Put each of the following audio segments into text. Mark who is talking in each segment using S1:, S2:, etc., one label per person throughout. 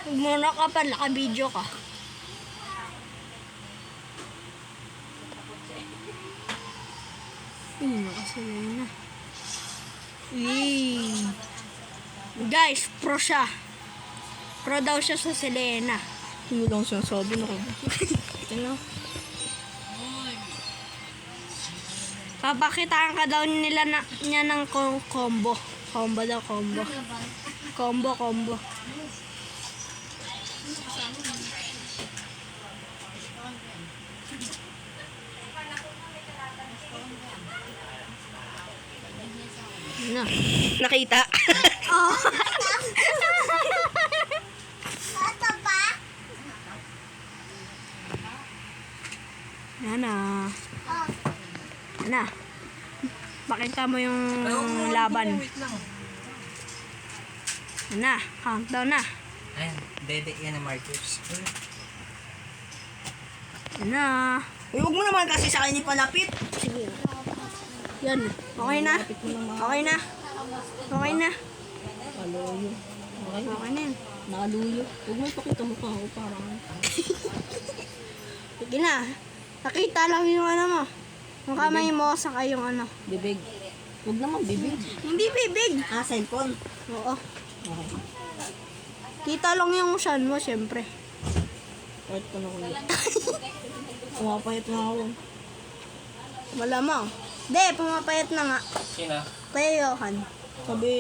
S1: Muna ka pa, naka-video ka. Nakasilay na. Guys, pro siya. Pro daw siya sa Selena.
S2: Hindi lang siya sabi na
S1: Ano? Papakitaan ka daw niya ng combo. Combo daw, combo. Combo. Ano?
S2: Nakita.
S1: Oh. Yana. Yana. Pakita mo yung laban. Yana, countdown na.
S3: Ayan, dede yan ang Marcus.
S1: Yana.
S2: Huwag mo naman kasi sa akin ipalapit.
S1: Sige. Yan. Okay na. Okay na. Okay na.
S2: Naluyo. Okay.
S1: Okay na yun.
S2: Naluyo. Huwag mo ipakita mukha ko parang.
S1: Sige na. Nakita lang yung ano mo. Yung kamay mo saka yung ano.
S2: Bibig. Huwag naman bibig.
S1: Hindi bibig.
S2: Cellphone.
S1: Oo.
S2: Okay.
S1: Kita lang yung shan mo, syempre.
S2: Kahit ko na kuya. Pumapayat na ako.
S1: Malamang. Hindi, pumapayat na nga.
S3: Sino?
S1: Kaya Johan.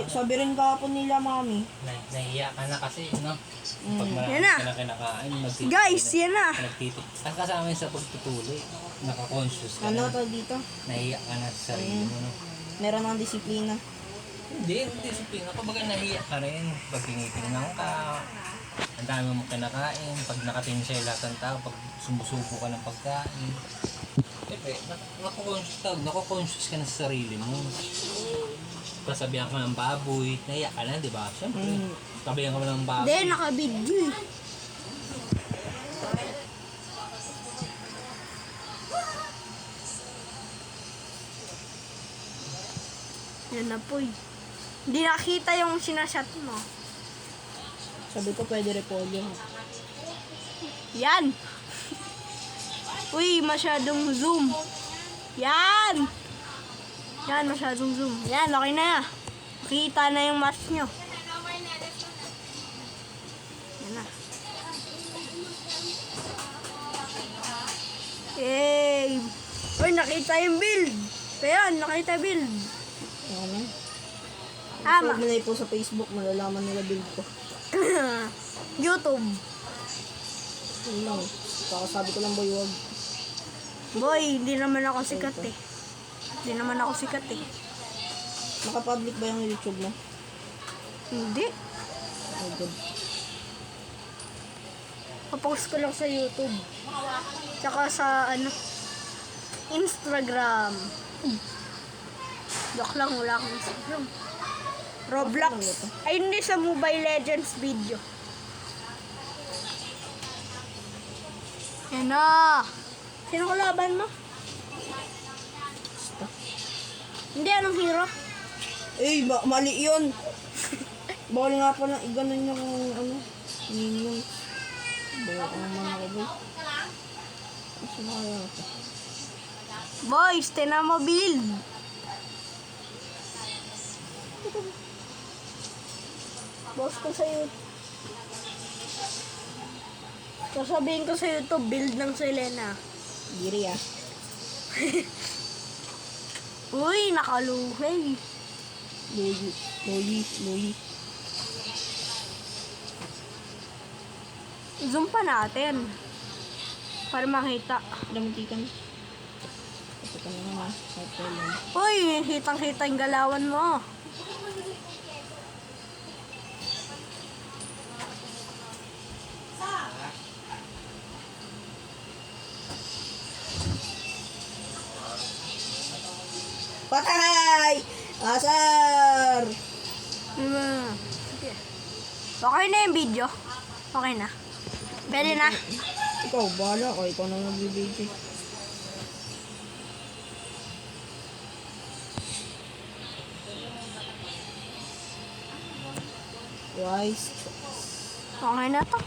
S2: Sabi rin kahapon nila, mami.
S3: Nahiya ka na kasi, no? Pag
S1: Yan na.
S3: marami ka na kinakain,
S1: Guys, yan na.
S3: nagtitik. Ang kasama yun sa pagtutuloy, naka-conscious ka
S2: Ano
S3: na.
S2: to dito?
S3: Nahiya ka na sa sarili mo, no?
S2: Meron ng disiplina.
S3: Hindi, disiplina. Kumbaga nahiya ka rin. Pag tinitingnan ka, ang dami mong kinakain. Pag nakatingin sa'yo lahat ng tao, pag sumusubo ka ng pagkain. Siyempre, nako-conscious ka na sa sarili mo. Pasabihan ka ng baboy, nahiya ka na, di ba? Siyempre, sabihan ka mo ng baboy.
S1: Hindi, naka-video eh. Yan na po eh. Hindi nakita yung sinashot mo.
S2: Sabi ko pwede repolyo.
S1: Yan! Uy, masyadong zoom. Yan! Yan, masyadong zoom. Yan, okay na. Nakita na yung mask nyo. Yan na. Yay! Uy, nakita yung build. Ayan, nakita build.
S2: Ano?
S1: Ama.
S2: Huwag nila po sa Facebook, malalaman nila build ko.
S1: YouTube.
S2: Yun lang. Kakasabi ko lang boy, huwag.
S1: Boy, hindi naman ako sikat eh. Hindi naman ako sikat eh.
S2: Naka-public ba yung YouTube mo?
S1: Hindi.
S2: Oh, good.
S1: Kapost ko lang sa YouTube. Tsaka sa ano, Instagram. Joke lang, wala akong Instagram. Roblox. Ay, hindi sa Mobile Legends video. Yan na. Sino kalaban mo? Hindi, anong hero?
S2: Eh, mali yun. Bawal nga pa lang iganon yung ano, minion. Bawa ko naman ako boy. Kasi na kaya ito.
S1: Boys, tinan mo build. Boss ko sa YouTube. Sasabihin ko sa YouTube, build ng Selena.
S2: Giri ah.
S1: Uy, nakaluhay.
S2: Loyi.
S1: Zoom pa natin. Para makita.
S2: Damitikan. Ito ka na naman. Okay lang.
S1: Uy, hitang-kita yung galawan mo.
S2: Patay! Asar!
S1: Sige. Okay na yung video. Okay na. Pwede na.
S2: Ikaw, bahala ko. Ikaw na nagbibigay. Wise choice.
S1: Okay na to.